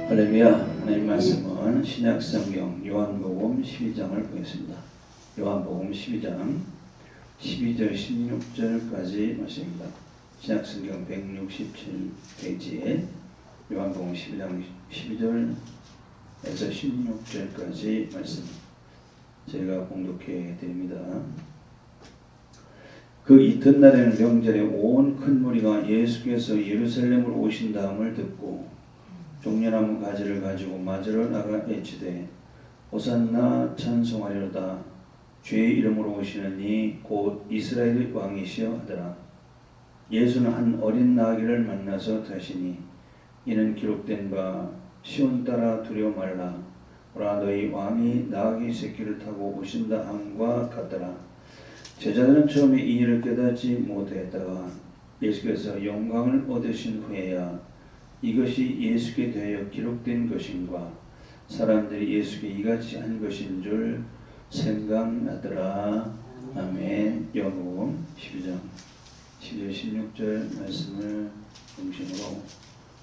할렐루야. 하나님 말씀은 신약성경 요한복음 12장을 보겠습니다. 요한복음 12장 12절 16절까지 말씀입니다. 신약성경 167페이지에 요한복음 12장 12절에서 16절까지 말씀 제가 공독해 드립니다. 그 이튿날에는 명절에 온 큰 무리가 예수께서 예루살렘으로 오신다함을 듣고 종려나무 가지를 가지고 맞으러 나가 외치되 호산나 찬송하리로다. 주의 이름으로 오시는 이 곧 이스라엘의 왕이시여 하더라. 예수는 한 어린 나귀를 만나서 타시니 이는 기록된 바 시온 따라 두려워 말라. 오라 너희 왕이 나귀 새끼를 타고 오신다 함과 같더라. 제자들은 처음에 이 일을 깨닫지 못했다가 예수께서 영광을 얻으신 후에야 이것이 예수께 대하여 기록된 것인가 사람들이 예수께 이같이 한 것인 줄 생각나더라. 아멘. 요한복음 12장 12절 16절 말씀을 중심으로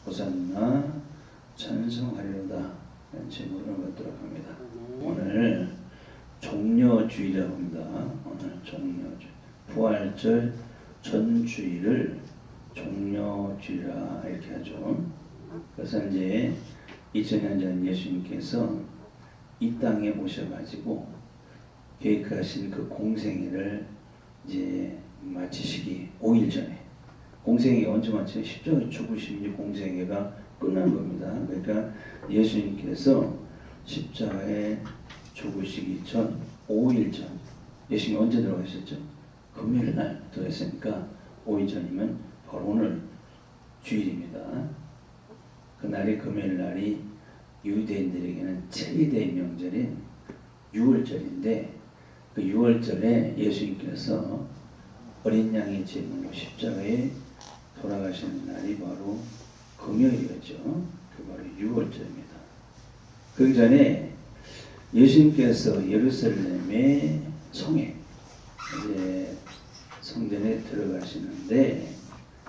호산나 찬송하리로다 라는 제목으로 갖도록 합니다. 오늘 종려주일이라고 합니다. 오늘 종려주일 부활절 전주일을 종려주일이라 이렇게 하죠. 그래서 이제 2000년 전 예수님께서 이 땅에 오셔가지고 계획하신 그 공생애를 이제 마치시기 5일 전에 공생애가 언제 마치죠? 십자가 죽으심이 공생애가 끝난 겁니다. 그러니까 예수님께서 십자가에 죽으시기 전 5일 전 예수님이 언제 들어가셨죠? 금요일 날 들어갔으니까 5일 전이면 바로 오늘 주일입니다. 그날이 금요일 날이 유대인들에게는 최대의 명절인 6월절인데 그 6월절에 예수님께서 어린 양의 제물로 십자가에 돌아가시는 날이 바로 금요일이었죠. 그 바로 6월절입니다. 그 전에 예수님께서 예루살렘의 성에 이제 성전에 들어가시는데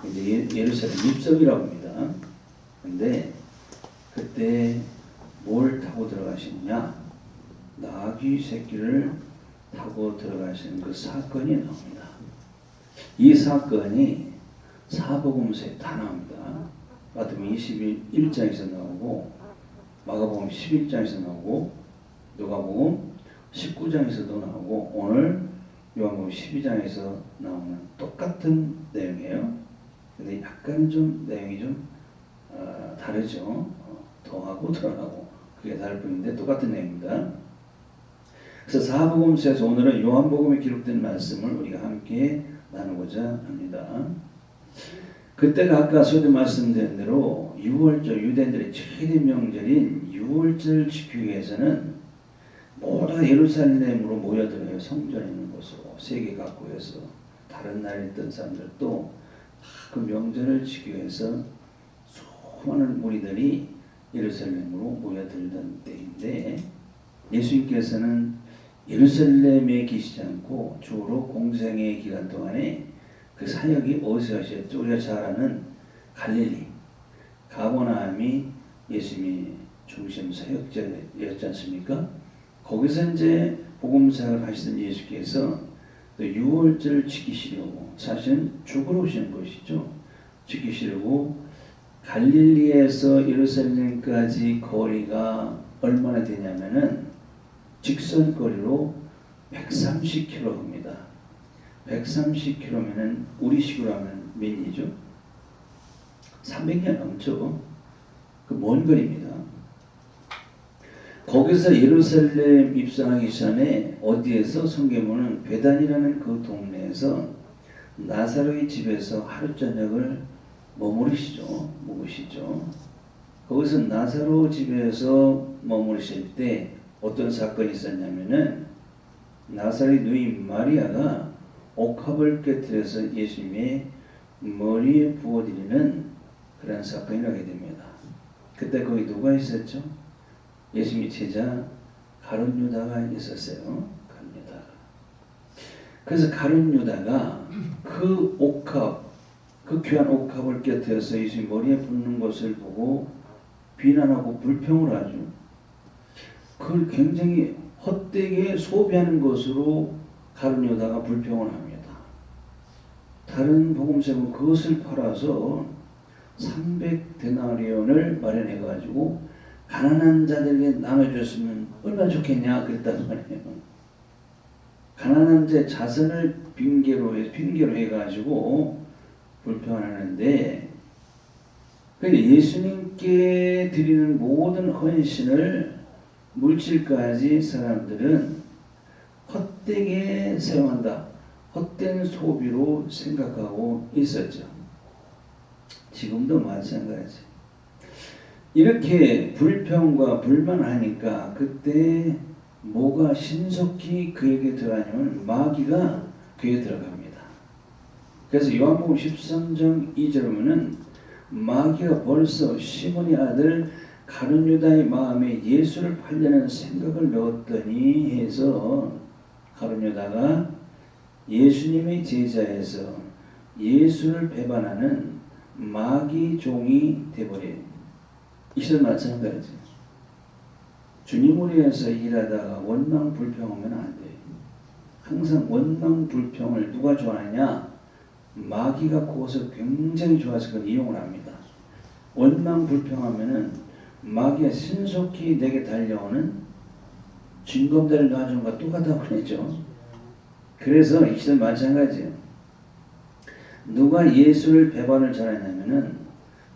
이제 예루살렘 입성이라고 합니다. 근데 그때 뭘 타고 들어가시느냐? 나귀 새끼를 타고 들어가시는 그 사건이 나옵니다. 이 사건이 사복음서에 다 나옵니다. 마태복음 21장에서 나오고 마가복음 11장에서 나오고 누가복음 19장에서도 나오고 오늘 요한복음 12장에서 나오는 똑같은 내용이에요. 근데 약간 좀 내용이 좀 다르죠. 더하고 덜하고 그게 다를 뿐인데 똑같은 내용입니다. 그래서 사복음서에서 오늘은 요한복음에 기록된 말씀을 우리가 함께 나누고자 합니다. 그때가 아까 서두 말씀드린 대로 6월절 유대인들의 최대 명절인 6월절 지키기 위해서는 모두 예루살렘으로 모여들어요. 성전에 있는 곳으로 세계 각국에서 다른 나라에 있던 사람들도 그 명절을 지키기 위해서 수많은 무리들이 예루살렘으로 모여들던 때인데 예수님께서는 예루살렘에 계시지 않고 주로 공생의 기간 동안에 그 사역이 어디서 하셨죠? 우리가 잘 아는 갈릴리 가버나움이 예수님이 중심 사역자였지 않습니까? 거기서 이제 복음 사역을 하시던 예수께서 또 6월절을 지키시려고 사실은 죽으러 오시는 것이죠. 지키시려고 갈릴리에서 예루살렘까지 거리가 얼마나 되냐면은 직선거리로 130km입니다. 130km면은 우리식으로 하면 몇 리죠? 300년 넘죠. 그 먼 거리입니다. 거기서 예루살렘 입성하기 전에 어디에서 성경은 베단이라는 그 동네에서 나사로의 집에서 하루 저녁을 묵으시죠. 거기서 나사로 집에서 머무르실 때 어떤 사건이 있었냐면은 나사로의 누이 마리아가 옥합을 깨뜨려서 예수님의 머리에 부어드리는 그런 사건이 나게 됩니다. 그때 거기 누가 있었죠? 예수님의 제자 가룟 유다가 있었어요. 가룟 유다가. 그래서 가룟 유다가 그 옥합 그 귀한 옥합을 곁에서 예수님 머리에 붓는 것을 보고 비난하고 불평을 하죠. 그걸 굉장히 헛되게 소비하는 것으로 가룟 유다가 불평을 합니다. 다른 복음서는 그것을 팔아서 300데나리온을 마련해 가지고 가난한 자들에게 나눠줬으면 얼마나 좋겠냐 그랬단 말이에요. 가난한 자 자선을 핑계로 해가지고 불평하는데, 예수님께 드리는 모든 헌신을 물질까지 사람들은 헛되게 사용한다, 헛된 소비로 생각하고 있었죠. 지금도 마찬가지. 이렇게 불평과 불만하니까 그때 뭐가 신속히 그에게 들어가냐면 마귀가 그에게 들어갑니다. 그래서 요한복음 13장 2절에 보면은 마귀가 벌써 시몬의 아들 가룟 유다의 마음에 예수를 팔려는 생각을 넣었더니 해서 가룟 유다가 예수님의 제자에서 예수를 배반하는 마귀 종이 되어버려요. 이것도 마찬가지. 주님을 위해서 일하다가 원망 불평하면 안 돼요. 항상 원망 불평을 누가 좋아하냐? 마귀가 그것을 굉장히 좋아해서 그걸 이용을 합니다. 원망 불평하면은 마귀가 신속히 내게 달려오는 징검다리를 놔주는 것과 똑같다고 그랬죠. 그래서 이것도 마찬가지예요. 누가 예수를 배반을 잘하냐면은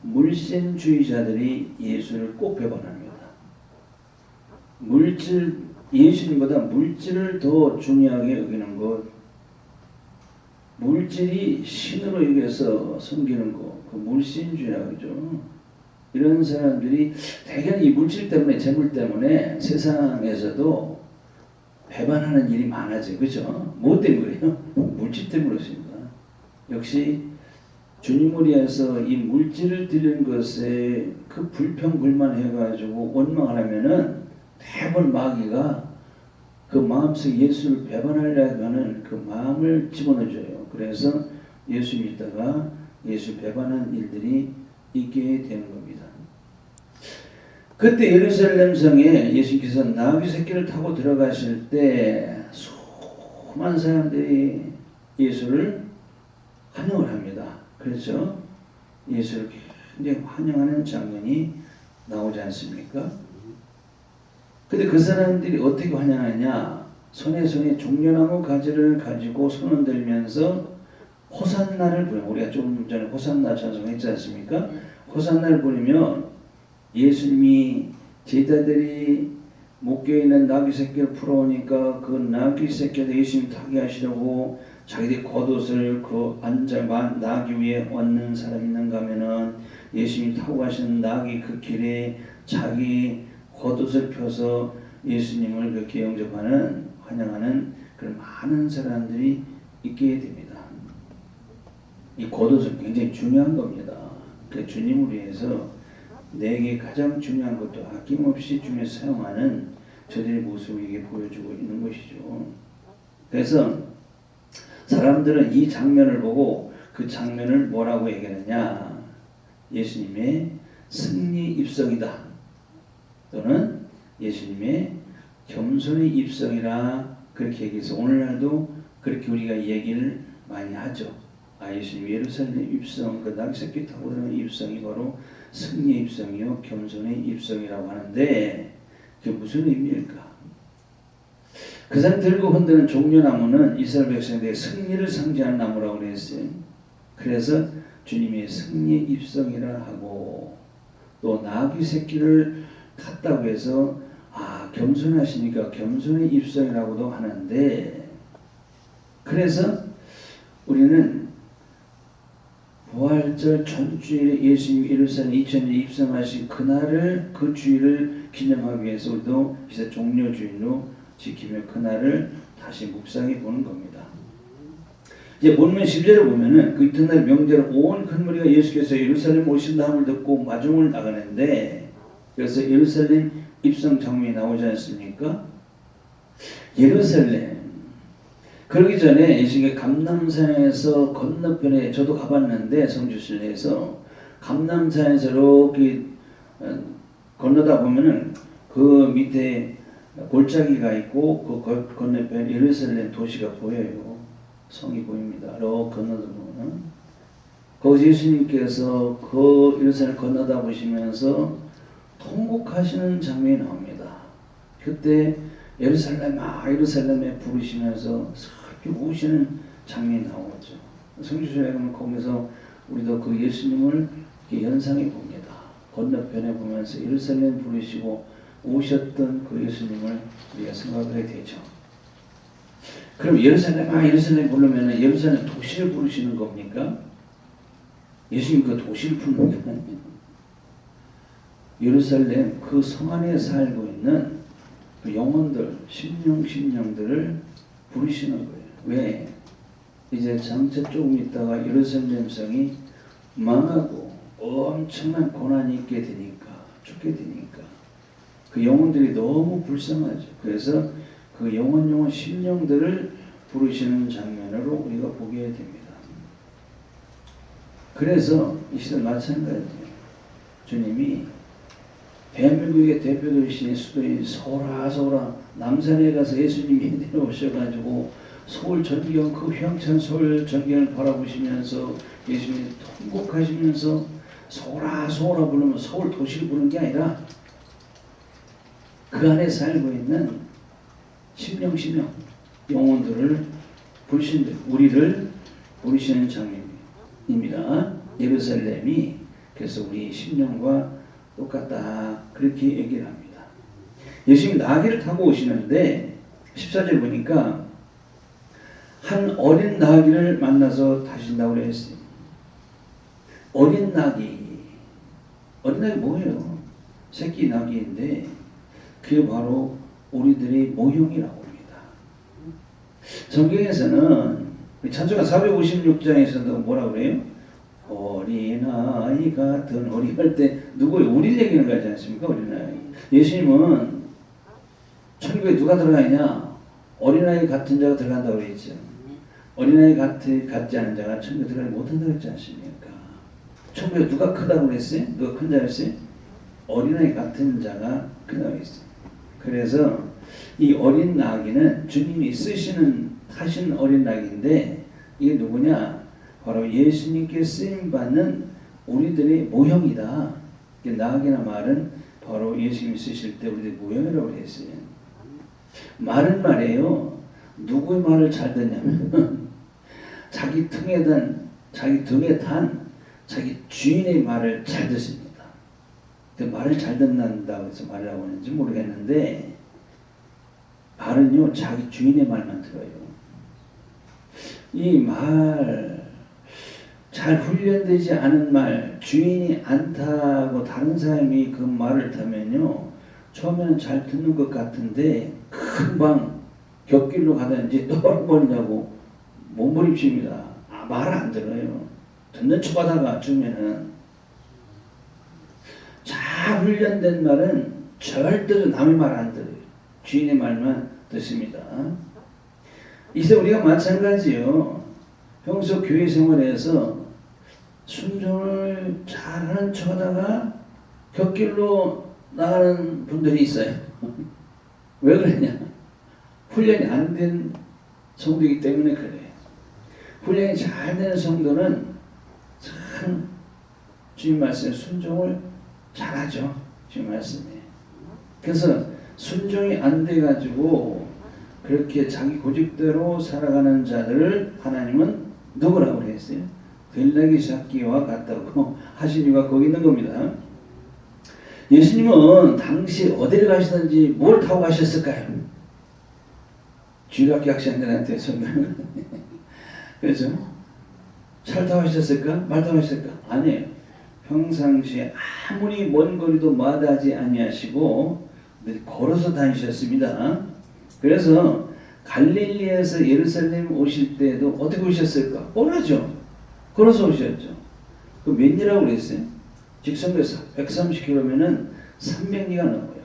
물신주의자들이 예수를 꼭 배반합니다. 예수님보다 물질을 더 중요하게 여기는 것, 물질이 신으로 여겨서 섬기는 것, 그 물신주의라고 하죠. 이런 사람들이 대개 이 물질 때문에, 재물 때문에 세상에서도 배반하는 일이 많아져요. 그죠? 뭐 때문에 그래요? 물질 때문에 그렇습니다. 역시 주님을 위해서 이 물질을 드리는 것에 그 불평 불만해가지고 원망을 하면은 대부분 마귀가 그 마음속에 예수를 배반하려고 하는 그 마음을 집어넣어줘요. 그래서 예수 믿다가 예수 배반한 일들이 있게 되는 겁니다. 그때 예루살렘 성에 예수께서 나귀 새끼를 타고 들어가실 때 수많은 사람들이 예수를 환영을 합니다. 그렇죠? 예수를 굉장히 환영하는 장면이 나오지 않습니까? 근데 그 사람들이 어떻게 환영하냐? 손에 종려나무 가지를 가지고 손을 들면서 호산나를 부르면, 우리가 좀 전에 호산나 찬송했지 않습니까? 호산나를 부르면 예수님이 제자들이 목에 있는 나귀 새끼를 풀어오니까 그 나귀 새끼를 예수님 타게 하시려고 자기들이 겉옷을 그 나귀 위에 얹는 사람이 있는가 하면은 예수님이 타고 가시는 나귀 그 길에 자기 겉옷을 펴서 예수님을 그렇게 영접하는, 환영하는 그런 많은 사람들이 있게 됩니다. 이 겉옷은 굉장히 중요한 겁니다. 그 주님을 위해서 내게 가장 중요한 것도 아낌없이 주님이 사용하는 저들의 모습을 이게 보여주고 있는 것이죠. 그래서 사람들은 이 장면을 보고 그 장면을 뭐라고 얘기하느냐? 예수님의 승리 입성이다, 또는 예수님의 겸손의 입성이라 그렇게 얘기해서 오늘날도 그렇게 우리가 얘기를 많이 하죠. 예수님 예루살렘 입성, 그 낚시새끼 타고 들어가는 입성이 바로 승리의 입성이요 겸손의 입성이라고 하는데, 그게 무슨 의미일까? 그 사람 들고 흔드는 종려나무는 이스라엘 백성들의 승리를 상징하는 나무라고 그랬어요. 그래서 주님의 승리의 입성이라 하고, 또 나귀 새끼를 탔다고 해서 겸손하시니까 겸손의 입성이라고도 하는데, 그래서 우리는 부활절 전주일에 예수님이 예루살렘 2000년 입성하신 그날을, 그 주일을 기념하기 위해서 우리도 이제 종려주일로 지키며 그날을 다시 묵상해 보는 겁니다. 이제 본문 10절을 보면은 그 이튿날 명절 온 큰 무리가 예수께서 예루살렘 오신다함을 듣고 마중을 나가는데, 그래서 예루살렘 입성 장면이 나오지 않습니까? 예루살렘, 그러기 전에 예수님이 감람산에서 건너편에, 저도 가봤는데 성주순례에서 감람산에서 이렇게 건너다 보면은 그 밑에 골짜기가 있고 그 건너편 예루살렘 도시가 보여요. 성이 보입니다. 이렇게 건너다 보면 거기서 예수님께서 그 예루살렘 건너다 보시면서 통곡하시는 장면이 나옵니다. 그때 예루살렘에 부르시면서 슬피 우시는 장면이 나오죠. 성주신에 가면 거기서 우리도 그 예수님을 이렇게 연상해 봅니다. 건너편에 보면서 예루살렘 부르시고 오셨던 그 예수님을 우리가 생각하게 되죠. 그럼 예루살렘 부르면 예루살렘 도시를 부르시는 겁니까? 예수님 그 도시를 부르는 게 아니에요. 예루살렘 그 성 안에 살고 있는 그 영혼들, 심령들을 부르시는 거예요. 왜? 이제 장차 조금 있다가 예루살렘 성이 망하고 엄청난 고난이 있게 되니까, 죽게 되니까 그 영혼들이 너무 불쌍하죠. 그래서 그 영혼 심령들을 부르시는 장면으로 우리가 보게 됩니다. 그래서 이 시대 마찬가지예요. 주님이 대한민국의 대표도시 수도인 서울아 남산에 가서 예수님이 내려오셔가지고 서울 전경 그 휘황찬 서울 전경을 바라보시면서 예수님이 통곡하시면서 서울아 부르면 서울 도시를 부르는 게 아니라 그 안에 살고 있는 심령 영혼들을 부르시는 우리를 부르시는 장면입니다. 예루살렘이 그래서 우리 심령과 똑같다 그렇게 얘기를 합니다. 예수님이 나귀를 타고 오시는데 14절 보니까 한 어린 나귀를 만나서 타신다고 했어요. 어린 나귀 뭐예요? 새끼 나귀인데 그게 바로 우리들의 모형이라고 합니다. 성경에서는 찬송가 456장에서도 뭐라고 그래요? 어린아이 같은 어리 할 때 누구예요? 우리를 얘기하는 거 하지 않습니까? 어린아이. 예수님은 천국에 누가 들어가냐? 어린아이 같은 자가 들어간다고 그랬죠. 어린아이 같지 않은 자가 천국에 들어가지 못한다고 했지 않습니까? 천국에 누가 크다고 그랬어요? 누가 큰 자가 했어요? 어린아이 같은 자가 크다고 했어요. 그래서 이 어린 나귀는 주님이 타신 어린 나귀인데 이게 누구냐? 바로 예수님께 쓰임받는 우리들의 모형이다. 나귀나 말은 바로 예수님이 쓰실 때 우리들의 모형이라고 했어요. 말은 말이에요. 누구의 말을 잘 듣냐면 자기 등에 탄 자기 주인의 말을 잘 듣습니다. 말을 잘 듣는다고 해서 말이라고 하는지 모르겠는데 말은요 자기 주인의 말만 들어요. 이 말 잘 훈련되지 않은 말 주인이 안 타고 다른 사람이 그 말을 타면요 처음에는 잘 듣는 것 같은데 금방 곁길로 가든지 떠버리냐고 몸부림칩니다. 말 안 들어요. 듣는 척하다가 주면은 잘 훈련된 말은 절대로 남의 말 안 들어요. 주인의 말만 듣습니다. 이제 우리가 마찬가지요. 평소 교회 생활에서 순종을 잘하는 척하다가 곁길로 나가는 분들이 있어요. 왜 그러냐? 훈련이 안 된 성도이기 때문에 그래요. 훈련이 잘 되는 성도는 참 주님 말씀에 순종을 잘하죠. 주님 말씀에. 그래서 순종이 안 돼가지고 그렇게 자기 고집대로 살아가는 자들을 하나님은 누구라고 그랬어요? 들나귀 잡기와 같다고 하신 이유가 거기 있는 겁니다. 예수님은 당시 어디를 가시든지 뭘 타고 가셨을까요? 주일학교 학생들한테 설명을 그렇죠? 차를 타고 가셨을까? 말 타고 가셨을까? 아니에요. 평상시에 아무리 먼 거리도 마다하지 아니하시고 걸어서 다니셨습니다. 그래서 갈릴리에서 예루살렘 오실 때도 어떻게 오셨을까? 뻔하죠. 걸어서 오셨죠. 그 몇 리라고 그랬어요? 직선에서 130km면은 300리가 넘어요.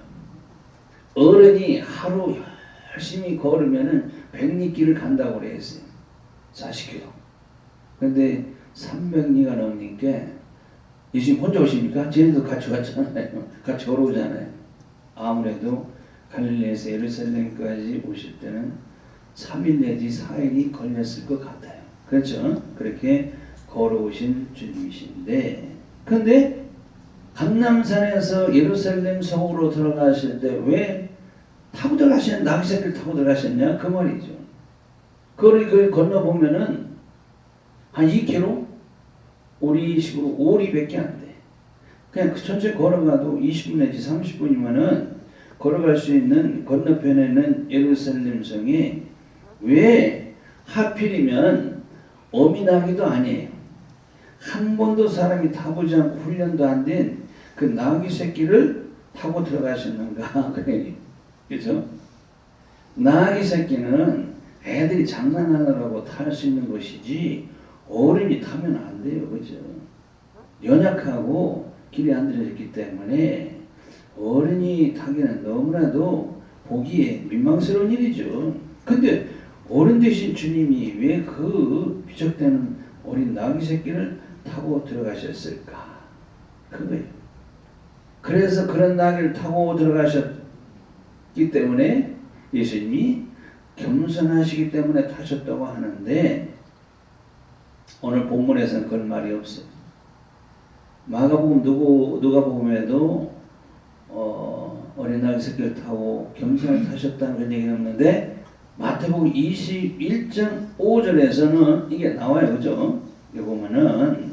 어른이 하루 열심히 걸으면은 100리 길을 간다고 그랬어요. 40km. 근데 300리가 넘으니까 예수님 혼자 오십니까? 쟤네도 같이 왔잖아요. 같이 걸어오잖아요. 아무래도 갈릴리에서 예루살렘까지 오실 때는 3일 내지 4일이 걸렸을 것 같아요. 그렇죠? 그렇게 걸어오신 주님이신데, 그런데 감람산에서 예루살렘 성으로 들어가실 때 왜 타고 들어가시는 나귀 새끼를 타고 들어가셨냐? 그 말이죠. 그걸 건너보면은 한 2km? 우리식으로 5리밖에 안 돼. 그냥 천천히 걸어가도 20분 내지 30분이면은 걸어갈 수 있는 건너편에는 예루살렘 성에 왜 하필이면 어미 나귀도 아니에요. 한 번도 사람이 타보지 않고 훈련도 안 된 그 나귀 새끼를 타고 들어가셨는가 그래. 그죠? 나귀 새끼는 애들이 장난하느라고 탈 수 있는 것이지 어른이 타면 안 돼요. 그죠? 연약하고 길이 안 들어졌기 때문에 어른이 타기는 너무나도 보기에 민망스러운 일이죠. 근데 어른 되신 주님이 왜 그 비적되는 어린 나귀 새끼를 타고 들어가셨을까? 그거예요. 그래서 그런 나귀를 타고 들어가셨기 때문에 예수님이 겸손하시기 때문에 타셨다고 하는데 오늘 본문에서는 그런 말이 없어요. 마가복음 누가복음에도 어린 나귀 새끼를 타고 겸손하게 타셨다는 그런 얘기는 없는데 마태복음 21장 5절에서는 이게 나와요. 그죠? 여기 보면은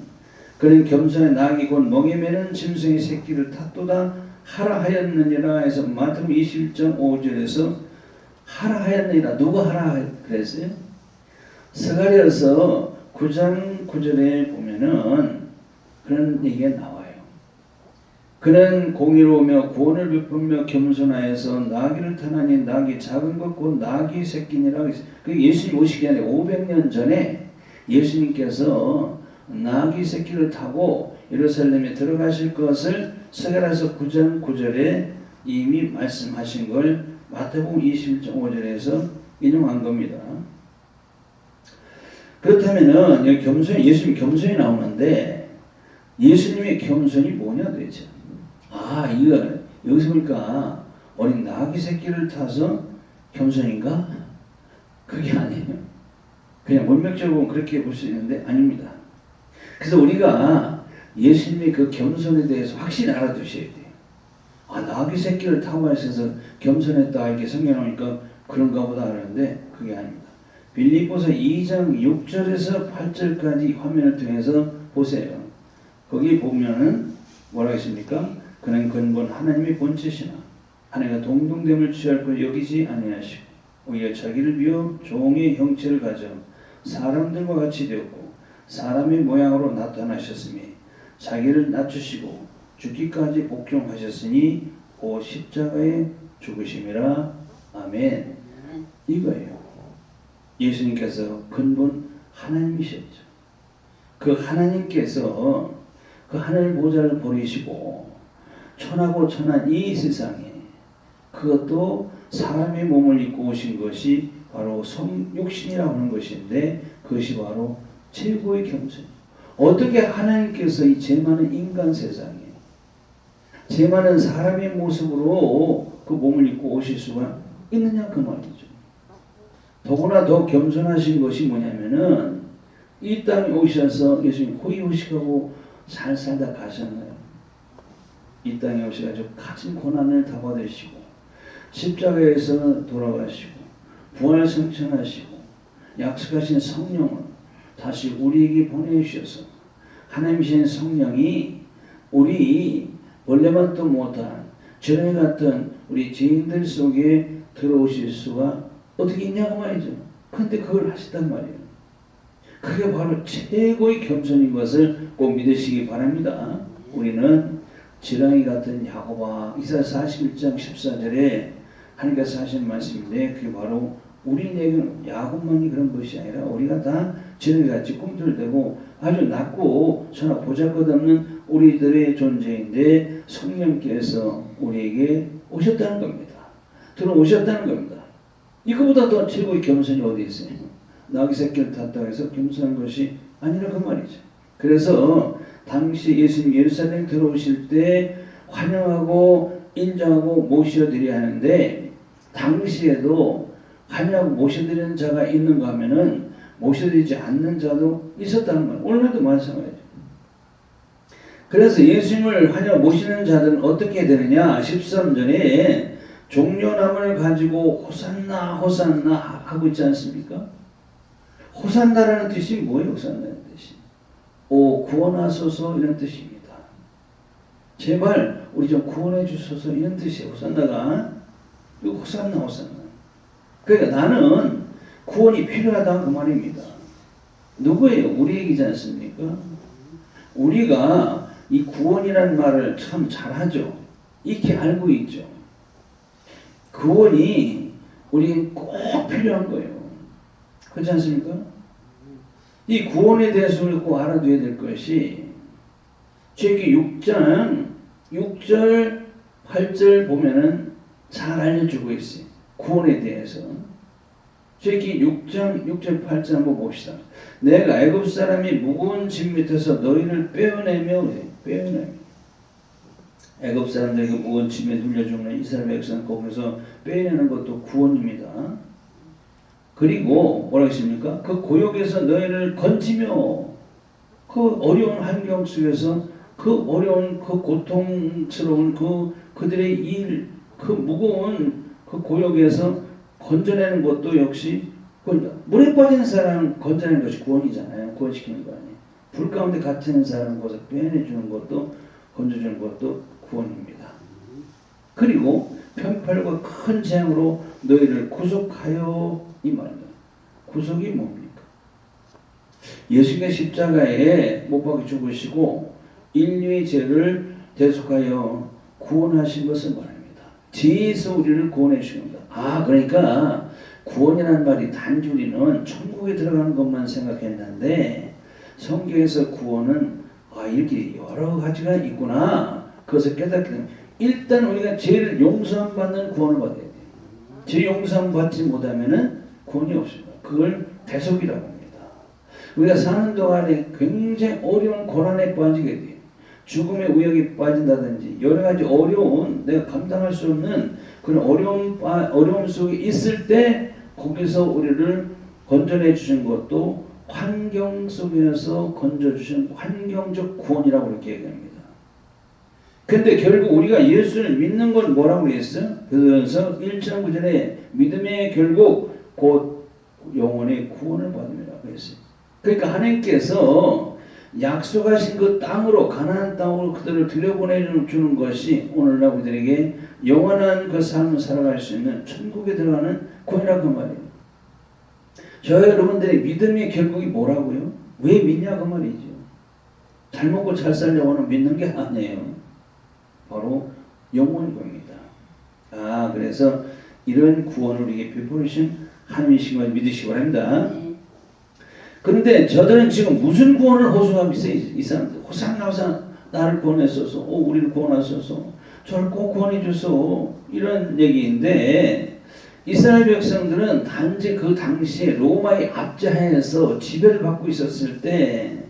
그는 겸손의 나귀 곧 멍에 매는 짐승의 새끼를 탔도다 하라 하였느니라 해서 마태복음 21장 5절에서 하라 하였느니라. 누가 하라 그랬어요? 스가랴서 9장 9절에 보면은 그런 얘기가 나와요. 그는 공의로우며 구원을 베풀며 겸손하여서 나귀를 타나니 나귀 작은 것 곧 나귀 새끼니라. 그 예수님 오시기 전에 500년 전에 예수님께서 나귀 새끼를 타고 예루살렘에 들어가실 것을 스가랴서 9장 9절에 이미 말씀하신 걸 마태복음 21장 5절에서 인용한 겁니다. 그렇다면은 여기 겸손, 예수님 겸손이 나오는데 예수님의 겸손이 뭐냐 도대체? 이거 여기서 보니까 어린 나귀 새끼를 타서 겸손인가? 그게 아니에요. 그냥 문맥적으로 그렇게 볼 수 있는데 아닙니다. 그래서 우리가 예수님의 그 겸손에 대해서 확실히 알아두셔야 돼요. 나귀 새끼를 타고 하셔서 겸손했다 이렇게 성경에 나오니까 그런가 보다 하는데 그게 아닙니다. 빌립보서 2장 6절에서 8절까지 화면을 통해서 보세요. 거기 보면은 뭐라고 했습니까? 그는 근본 하나님의 본체시나 하나님과 동등됨을 취할 것 여기지 아니하시고 오히려 자기를 비워 종의 형체를 가져 사람들과 같이 되었고 사람의 모양으로 나타나셨으니 자기를 낮추시고 죽기까지 복종하셨으니 그 십자가에 죽으심이라. 아멘. 이거예요. 예수님께서 근본 하나님이셨죠. 그 하나님께서 그 하늘 보좌를 버리시고 천하고 천한 이 세상에 그것도 사람의 몸을 입고 오신 것이 바로 성육신이라고 하는 것인데 그것이 바로 최고의 겸손. 어떻게 하나님께서 이 죄 많은 인간 세상에 죄 많은 사람의 모습으로 그 몸을 입고 오실 수가 있느냐 그 말이죠. 더구나 더 겸손하신 것이 뭐냐면은 이 땅에 오셔서 예수님 호의호식하고 잘 살다 가셨나요? 이 땅에 오셔가지고 가진 고난을 다 받으시고 십자가에서 돌아가시고 부활 성천하시고 약속하신 성령을 다시 우리에게 보내주셔서 하나님이신 성령이 우리 원래만도 못한 전에 같은 우리 죄인들 속에 들어오실 수가 어떻게 있냐고 말이죠. 근데 그걸 하시단 말이에요. 그게 바로 최고의 겸손인 것을 꼭 믿으시기 바랍니다. 우리는 지렁이 같은 야고바 이사야 41장 14절에 하나님께서 하신 말씀인데 그게 바로 우리에게는 야곱만이 그런 것이 아니라 우리가 다 지렁이같이 꿈틀대고 아주 낮고 천하 보잘것없는 우리들의 존재인데 성령께서 우리에게 오셨다는 겁니다. 들어오셨다는 겁니다. 이거보다 더 최고의 겸손이 어디 있어요? 나귀 새끼를 탔다고 해서 겸손한 것이 아니라 그 말이죠. 그래서 당시 예수님 예루살렘 들어오실 때 환영하고 인정하고 모셔드려야 하는데, 당시에도 환영하고 모셔드리는 자가 있는가 하면은 모셔드리지 않는 자도 있었다는 거예요. 오늘도 마찬가지예요. 그래서 예수님을 환영 모시는 자들은 어떻게 되느냐? 13절에 종려나무를 가지고 호산나 호산나 하고 있지 않습니까? 호산나라는 뜻이 뭐예요? 호산나라는 뜻이 오 구원하소서 이런 뜻입니다. 제발 우리 좀 구원해 주소서 이런 뜻이에요. 호산나가. 이거 호산나 호산나. 그러니까 나는 구원이 필요하다 그 말입니다. 누구예요? 우리 얘기지 않습니까? 우리가 이 구원이라는 말을 참 잘하죠. 익히 알고 있죠. 구원이 우리에게 꼭 필요한 거예요. 그렇지 않습니까? 이 구원에 대해서 우리가 꼭 알아둬야 될 것이, 저기 6장 6절 8절 보면은 잘 알려주고 있어요. 구원에 대해서. 저기 6장 6절 8절 한번 봅시다. 내가 애굽 사람이 무거운 짐 밑에서 너희를 빼어내며 애굽 사람들에게 무거운 짐에 눌려주는 이스라엘 백성 거기서 빼내는 것도 구원입니다. 그리고 뭐라고 했습니까? 그 고역에서 너희를 건지며, 그 어려운 환경 속에서 그 어려운 그 고통스러운 그들의 일, 그 무거운 그 고역에서 건져내는 것도 역시 물에 빠진 사람 건져내는 것이 구원이잖아요. 구원시키는 거 아니에요. 불 가운데 갇히는 사람 것을 빼내주는 것도, 건져주는 것도 구원입니다. 그리고 편팔과 큰 재앙으로 너희를 구속하여, 이 말입니다. 구속이 뭡니까? 예수님의 십자가에 못 박혀 죽으시고 인류의 죄를 대속하여 구원하신 것을 말합니다. 죄에서 우리를 구원해 주십니다. 그러니까 구원이라는 말이 단줄이는 천국에 들어가는 것만 생각했는데, 성경에서 구원은 이렇게 여러 가지가 있구나, 그것을 깨닫게 됩니다. 일단 우리가 죄를 용서받는 구원을 받아야 돼요. 죄 용서받지 못하면은 구원이 없습니다. 그걸 대속이라고 합니다. 우리가 사는 동안에 굉장히 어려운 고난에 빠지게 돼요. 죽음의 우역에 빠진다든지 여러 가지 어려운, 내가 감당할 수 없는 그런 어려움 속에 있을 때 거기서 우리를 건져내 주신 것도 환경 속에서 건져주신 환경적 구원이라고 이렇게 얘기합니다. 근데 결국 우리가 예수를 믿는 건 뭐라고 했어요? 그래서 1장 9절에 믿음의 결국 곧 영혼의 구원을 받음이라고 했어요. 그러니까 하나님께서 약속하신 그 땅으로, 가나안 땅으로 그들을 들여보내주는 것이 오늘날 우리들에게 영원한 그 삶을 살아갈 수 있는 천국에 들어가는 구원이라고 그 말이에요. 저 여러분들의 믿음의 결국이 뭐라고요? 왜 믿냐 그 말이죠. 잘 먹고 잘 살려고는 믿는 게 아니에요. 바로 영원한 겁니다. 그래서 이런 구원을 우리에게 베풀으신 하나님이신 걸 믿으시기 바랍니다. 그런데 저들은 지금 무슨 구원을 호소하고 있어요? 이 사람들 호산나 호산나, 나를 구원했소서, 우리를 구원하소서, 저를 꼭 구원해 주소, 이런 얘기인데, 이스라엘 백성들은 단지 그 당시에 로마의 압제하에서 지배를 받고 있었을 때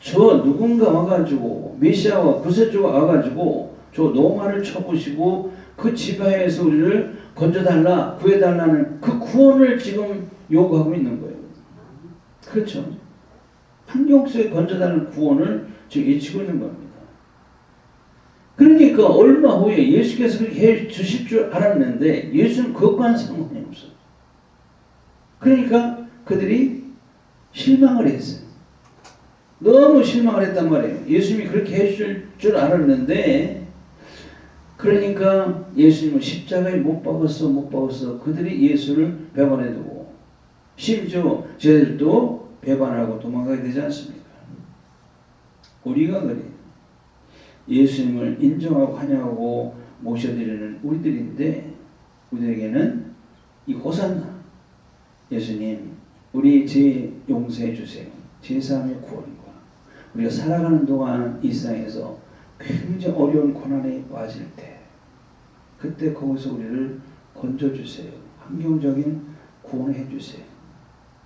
저 누군가 와가지고, 메시아와 구세주가 와가지고 저 로마를 쳐부시고 그 지배하에서 우리를 건져달라, 구해달라는 그 구원을 지금 요구하고 있는 거예요. 그렇죠. 환경 속에 건져달라는 구원을 지금 외치고 있는 겁니다. 그러니까 얼마 후에 예수께서 그렇게 해 주실 줄 알았는데 예수는 그것과는 상관이 없어요. 그러니까 그들이 실망을 했어요. 너무 실망을 했단 말이에요. 예수님이 그렇게 해 주실 줄 알았는데, 그러니까 예수님은 십자가에 못 박았어. 그들이 예수를 배반해 두고, 심지어 저들도 배반하고 도망가게 되지 않습니까? 우리가 그래요. 예수님을 인정하고 환영하고 모셔드리는 우리들인데, 우리에게는 이 호산나, 예수님 우리 죄 용서해 주세요, 제사함의 구원과 우리가 살아가는 동안 이 세상에서 굉장히 어려운 고난에 빠질 때, 그때 거기서 우리를 건져주세요. 환경적인 구원을 해주세요.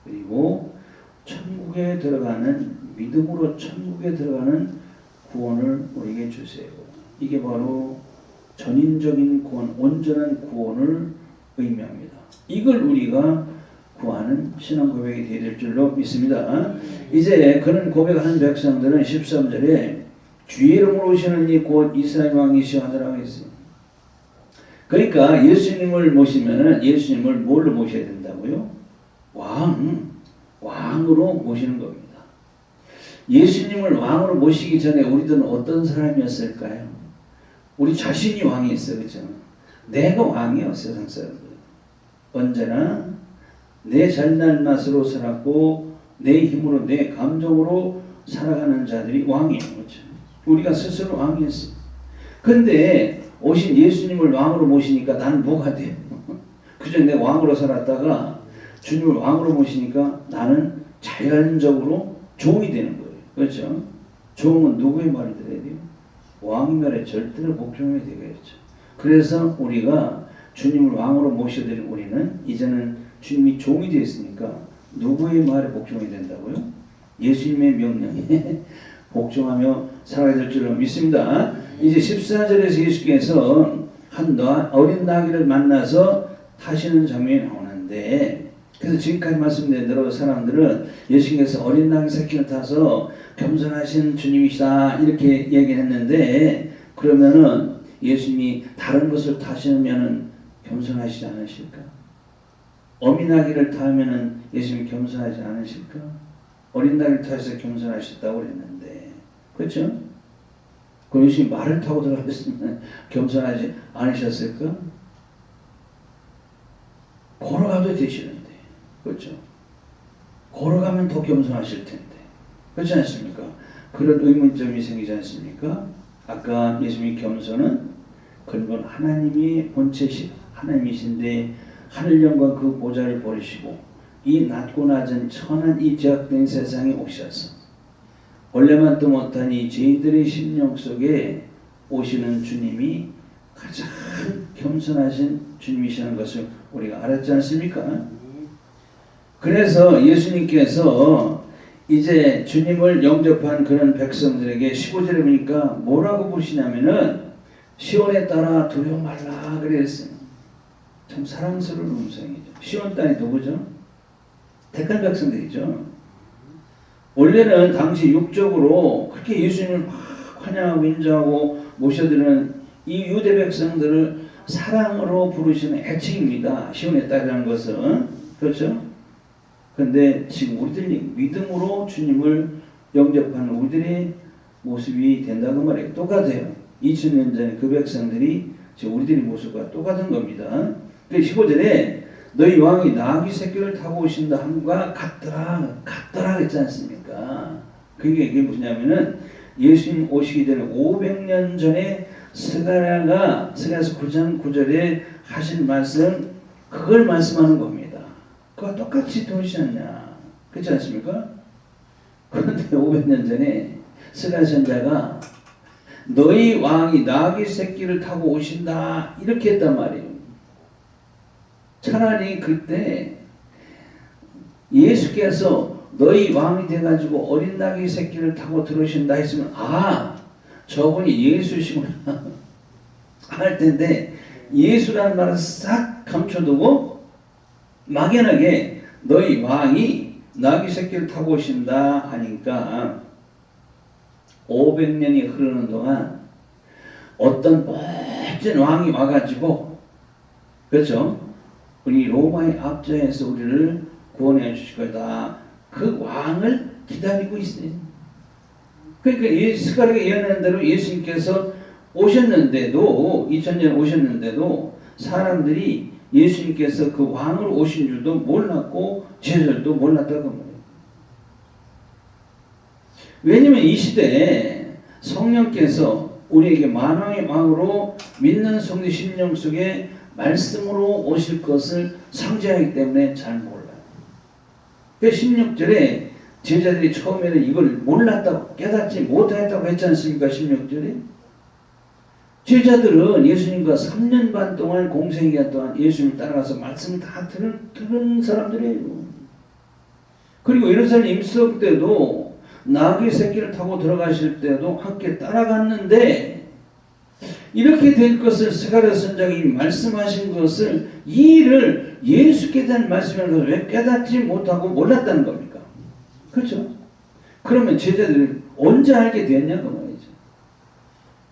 그리고 천국에 들어가는, 믿음으로 천국에 들어가는 구원을 우리에게 주세요. 이게 바로 전인적인 구원, 온전한 구원을 의미합니다. 이걸 우리가 구하는 신앙 고백이 되어야 될 줄로 믿습니다. 이제 그런 고백하는 백성들은 13절에 주의 이름으로 오시는 이 곧 이스라엘 왕이시여 하더라고 했어요. 그러니까 예수님을 모시면은 예수님을 뭘로 모셔야 된다고요? 왕으로 모시는 겁니다. 예수님을 왕으로 모시기 전에 우리들은 어떤 사람이었을까요? 우리 자신이 왕이었어요. 그렇죠? 내가 왕이었어요. 세상 사람들. 언제나 내 잘난 맛으로 살았고 내 힘으로 내 감정으로 살아가는 자들이 왕이에요. 그렇죠? 우리가 스스로 왕이었어요. 근데 오신 예수님을 왕으로 모시니까 나는 뭐가 돼요? 그저 내가 왕으로 살았다가 주님을 왕으로 모시니까 나는 자연적으로 종이 되는 거예요. 그렇죠? 종은 누구의 말을 들어야 돼요? 왕의 말에 절대로 복종해야 되겠죠. 그래서 우리가 주님을 왕으로 모셔드린 우리는 이제는 주님이 종이 되었으니까 누구의 말에 복종해야 된다고요? 예수님의 명령에 복종하며 살아야 될 줄로 믿습니다. 이제 14절에서 예수께서 한 어린 나귀를 만나서 타시는 장면이 나오는데, 그래서 지금까지 말씀드린 대로 사람들은 예수님께서 어린 나귀 새끼를 타서 겸손하신 주님이시다 이렇게 얘기했는데, 그러면은 예수님이 다른 것을 타시면은 겸손하시지 않으실까? 어미 나귀를 타면은 예수님이 겸손하지 않으실까? 어린 나귀를 타셔서 겸손하셨다고 그랬는데, 그렇죠? 그럼 예수님이 말을 타고 들어가셨으면 겸손하지 않으셨을까? 걸어가도 되시는데, 그렇죠? 걸어가면 더 겸손하실 텐데, 그렇지 않습니까? 그런 의문점이 생기지 않습니까? 아까 예수님의 겸손은 근본 하나님이 본체시 하나님이신데 하늘 영광 그 보좌를 버리시고 이 낮고 낮은 천한 이 제약된 세상에 오셔서 원래만도 못한 이 죄인들의 심령 속에 오시는 주님이 가장 겸손하신 주님이시라는 것을 우리가 알았지 않습니까? 그래서 예수님께서 이제 주님을 영접한 그런 백성들에게 15절에 보니까 뭐라고 보시냐면은 시온에 따라 두려워 말라 그랬어요. 참 사랑스러운 음성이죠. 시온 땅이 누구죠? 택한 백성들이죠. 원래는 당시 육적으로 그렇게 예수님을 막 환영하고 인정하고 모셔드리는 이 유대 백성들을 사랑으로 부르시는 애칭입니다. 시온의 딸이라는 것은. 그렇죠? 그런데 지금 우리들이 믿음으로 주님을 영접하는 우리들의 모습이 된다고 말해요. 똑같아요. 2000년 전에 그 백성들이 지금 우리들의 모습과 똑같은 겁니다. 15절에 너희 왕이 나귀 새끼를 타고 오신다 함과 같더라 했지 않습니까? 그게 이게 무엇이냐면은 예수님 오시기 전에 500년 전에 스가랴서 9장 9절에 하신 말씀, 그걸 말씀하는 겁니다. 그와 똑같이 도시지 않냐, 그렇지 않습니까? 그런데 500년 전에 스가랴 선지자가 너희 왕이 나귀 새끼를 타고 오신다 이렇게 했단 말이에요. 차라리 그때 예수께서 너희 왕이 돼가지고 어린 나귀 새끼를 타고 들어오신다 했으면 저분이 예수시구나 할 텐데, 예수라는 말을 싹 감춰두고 막연하게 너희 왕이 나귀 새끼를 타고 오신다 하니까 500년이 흐르는 동안 어떤 멋진 왕이 와가지고, 그렇죠? 우리 로마의 압제에서 우리를 구원해 주실 거다. 그 왕을 기다리고 있어요. 그러니까 스가랴가 예언한 대로 예수님께서 오셨는데도 2000년 오셨는데도 사람들이 예수님께서 그 왕으로 오신 줄도 몰랐고 제자들도 몰랐다고 말해요. 왜냐면 이 시대에 성령께서 우리에게 만왕의 왕으로 믿는 성도 심령 속에 말씀으로 오실 것을 상징하기 때문에 잘 몰라요. 그 16절에 제자들이 처음에는 이걸 몰랐다고 깨닫지 못했다고 했지 않습니까? 16절에 제자들은 예수님과 3년 반 동안 공생기간 동안 예수님을 따라가서 말씀을 다 들은 사람들이에요. 그리고 예루살렘 임수업 때도 나귀 새끼를 타고 들어가실 때도 함께 따라갔는데 이렇게 될 것을 스가랴 선지자가 말씀하신 것을 이 일을 예수께 대한 말씀을 왜 깨닫지 못하고 몰랐다는 겁니까? 그렇죠? 그러면 제자들이 언제 알게 되었냐고 말이죠.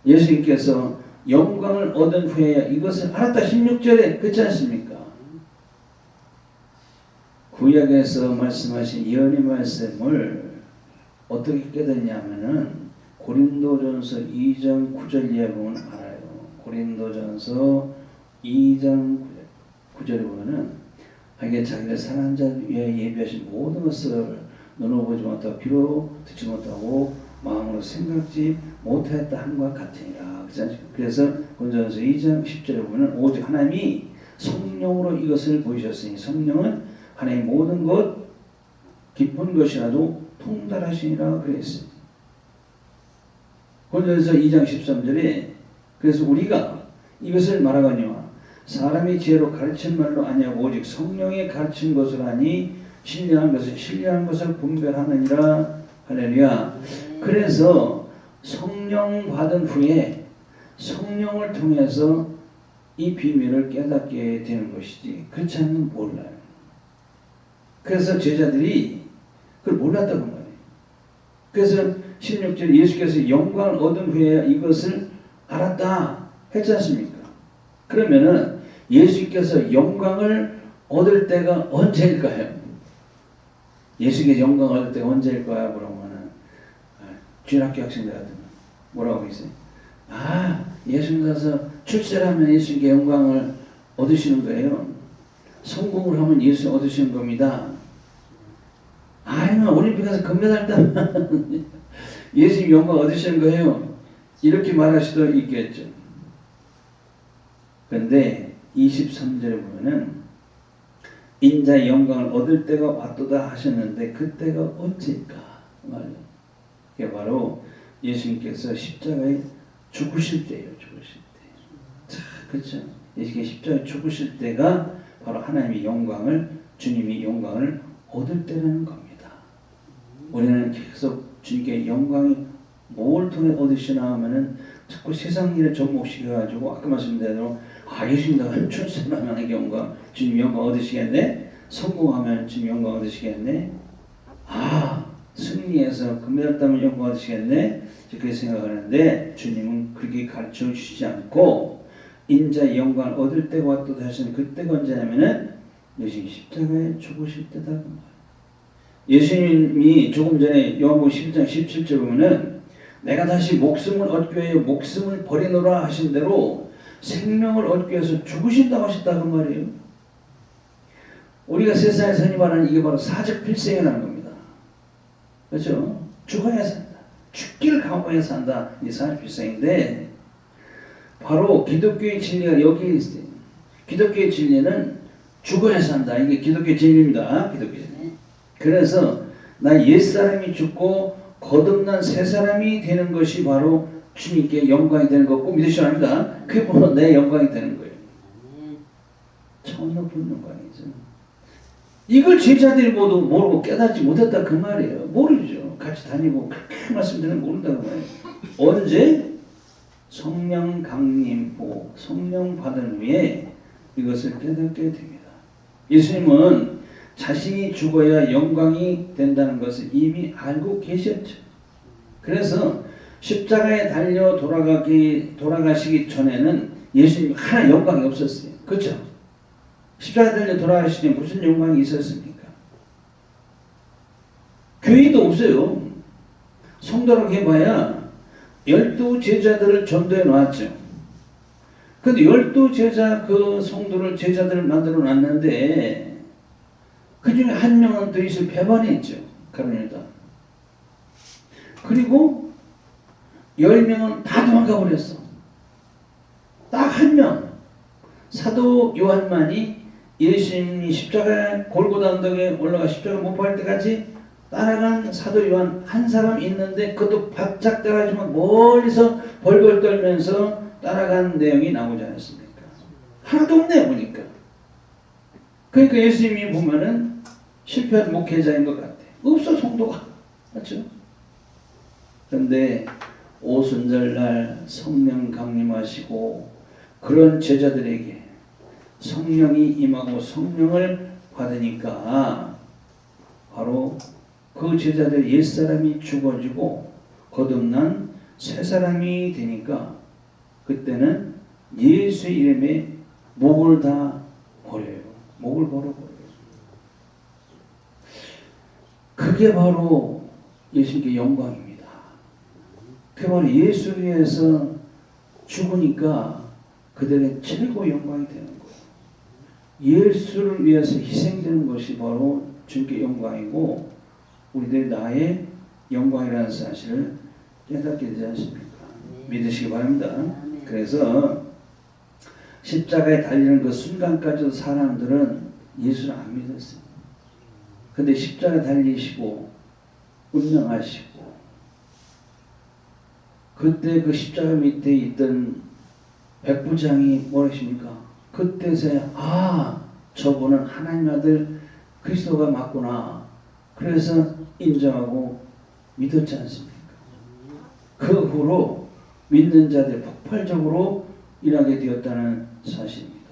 예수님께서 영광을 얻은 후에 이것을 알았다 16절에 그렇지 않습니까? 구약에서 말씀하신 예언의 말씀을 어떻게 깨닫냐면은 고린도전서 2장 9절 이하에 보면 알아요. 고린도전서 2장 9절에 보면은 하게 자기를 사랑하는 자를 위하여 예비하신 모든 것을 눈으로 보지 못하고 귀로 듣지 못하고 마음으로 생각지 못하였다 함과 같으니라. 그래서 고린도전서 2장 10절에 보면 오직 하나님이 성령으로 이것을 보이셨으니 성령은 하나님의 모든 것 깊은 것이라도 통달하시니라 그랬습니다. 고린도전서 2장 13절에 그래서 우리가 이것을 말하거니와 사람의 지혜로 가르친 말로 아니하고 오직 성령의 가르친 것을 하니 신령한 것을 신령한 것을 분별하느니라. 할렐루야. 그래서 성령 받은 후에 성령을 통해서 이 비밀을 깨닫게 되는 것이지 그렇지 않으면 몰라요. 그래서 제자들이 그걸 몰랐다고 말해요. 그래서 16절 예수께서 영광을 얻은 후에 이것을 알았다 했지 않습니까? 그러면은 예수께서 영광을 얻을 때가 언제일까요? 예수께서 영광을 얻을 때가 언제일까요? 그러면은 주일학교 학생들 같은 뭐라고 있어요? 예수님 가서 출세하면 예수님께 영광을 얻으시는 거예요. 성공을 하면 예수 얻으시는 겁니다. 아니면 올림픽 가서 금메달 따면 예수님 영광 얻으시는 거예요. 이렇게 말할 수도 있겠죠. 그런데 23절에 보면은 인자의 영광을 얻을 때가 왔도다 하셨는데 그때가 언제일까 말이에요. 그게 바로 예수님께서 십자가에 죽으실 때예요. 죽으실 때. 자, 그렇죠. 예수님께서 십자가에 죽으실 때가 바로 하나님의 영광을 주님이 영광을 얻을 때라는 겁니다. 우리는 계속 주님께 영광이 뭘 통해 얻으시나 하면은 자꾸 세상 일에 접목시켜가지고 아까 말씀드린 대로 예수님 나가 출세하면 영광 주님 영광 얻으시겠네. 성공하면 주님 영광 얻으시겠네. 승리해서 금메달 따면 영광 얻으시겠네. 그렇게 생각하는데 주님은 그렇게 가르쳐 주시지 않고 인자의 영광을 얻을 때가 왔다 하시는 그때가 언제냐면은 예수님 십자가에 죽으실 때다 그 말. 예수님이 조금 전에 요한복음 11장 17절 보면은 내가 다시 목숨을 얻기 위하여 목숨을 버리노라 하신 대로 생명을 얻기 위해서 죽으신다고 하셨다 그 말이에요. 우리가 세상에서 흔히 말하는 이게 바로 사적 필생이라는 겁니다. 그렇죠? 죽어야 산다. 죽기를 각오해야 산다. 이 사적 필생인데 바로 기독교의 진리가 여기 있어요. 기독교의 진리는 죽어야 산다. 이게 기독교의 진리입니다. 기독교의 진리. 그래서 나 옛사람이 죽고 거듭난 새사람이 되는 것이 바로 주님께 영광이 되는 거고 믿으시기 바랍니다. 그게 바로 내 영광이 되는 거예요. 처음 높은 영광이죠. 이걸 제자들이 모르고 깨닫지 못했다 그 말이에요. 모르죠. 같이 다니고 그렇게 말씀드리면 모른다고 말이에요. 언제? 성령 강림보 성령 받은 후에 이것을 깨닫게 됩니다. 예수님은 자신이 죽어야 영광이 된다는 것을 이미 알고 계셨죠. 그래서 십자가에 달려 돌아가시기 전에는 예수님 하나 영광이 없었어요. 그렇죠? 십자가에 달려 돌아가시기 전에 무슨 영광이 있었습니까? 교회도 없어요. 성도라고 해봐야 12 제자들을 전도해 놨죠. 근데 12 제자 그 성도를 제자들을 만들어 놨는데 그 중에 한 명은 더 있을 배반했죠. 가룟유다. 그리고 10명은 다 도망가 버렸어. 딱 한 명. 사도 요한만이 예수님이 십자가에 골고다 언덕에 올라가 십자가 못 박을 때까지 따라간 사도 요한 한 사람 있는데 그것도 바짝 따라가지만 멀리서 벌벌 떨면서 따라간 내용이 나오지 않았습니까? 하나도 없네 보니까. 그러니까 예수님이 보면은 실패한 목회자인 것 같아. 없어 성도가. 맞죠? 그런데 오순절날 성령 강림하시고 그런 제자들에게 성령이 임하고 성령을 받으니까 바로 그 제자들 옛사람이 죽어지고 거듭난 새사람이 되니까 그때는 예수의 이름에 목을 다 버려요. 목을 버려버려요. 그게 바로 예수님께 영광입니다. 그게 바로 예수를 위해서 죽으니까 그들의 최고 영광이 되는 거예요. 예수를 위해서 희생되는 것이 바로 주님께 영광이고 우리들 나의 영광이라는 사실을 깨닫게 되지 않습니까? 믿으시기 바랍니다. 그래서 십자가에 달리는 그 순간까지도 사람들은 예수를 안 믿었어요. 근데 십자가에 달리시고 운명하시고 그때 그 십자가 밑에 있던 백부장이 뭐라 하십니까? 그때서야 저분은 하나님 아들 그리스도가 맞구나. 그래서 인정하고 믿었지 않습니까? 그 후로 믿는 자들 폭발적으로 일하게 되었다는 사실입니다.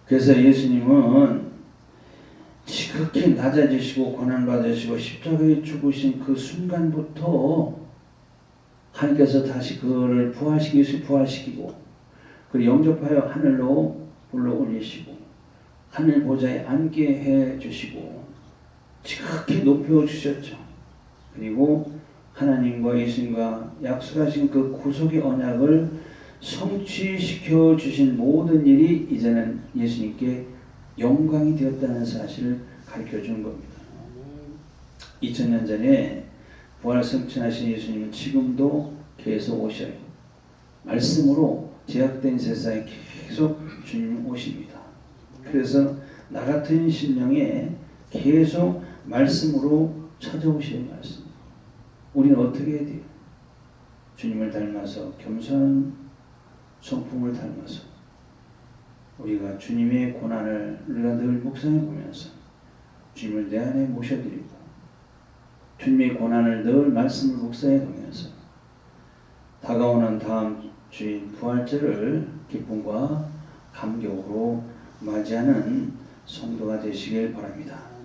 그래서 예수님은 지극히 낮아지시고 고난받으시고 십자가에 죽으신 그 순간부터 하나님께서 다시 그를 부활시키고 그를 영접하여 하늘로 불러 올리시고 하늘 보좌에 앉게 해 주시고 지극히 높여 주셨죠. 그리고 하나님과 예수님과 약속하신 그 구속의 언약을 성취시켜 주신 모든 일이 이제는 예수님께 영광이 되었다는 사실을 가르쳐 주는 겁니다. 2000년 전에 부활 성취하신 예수님은 지금도 계속 오셔요. 말씀으로 제약된 세상에 계속 주님 오십니다. 그래서 나 같은 심령에 계속 말씀으로 찾아오시는 말씀. 우리는 어떻게 해야 돼요? 주님을 닮아서 겸손한 성품을 닮아서 우리가 주님의 고난을 우리가 늘 묵상해 보면서 주님을 내 안에 모셔드리고 주님의 고난을 늘 말씀을 묵상해 보면서 다가오는 다음 주인 부활절을 기쁨과 감격으로 맞이하는 성도가 되시길 바랍니다.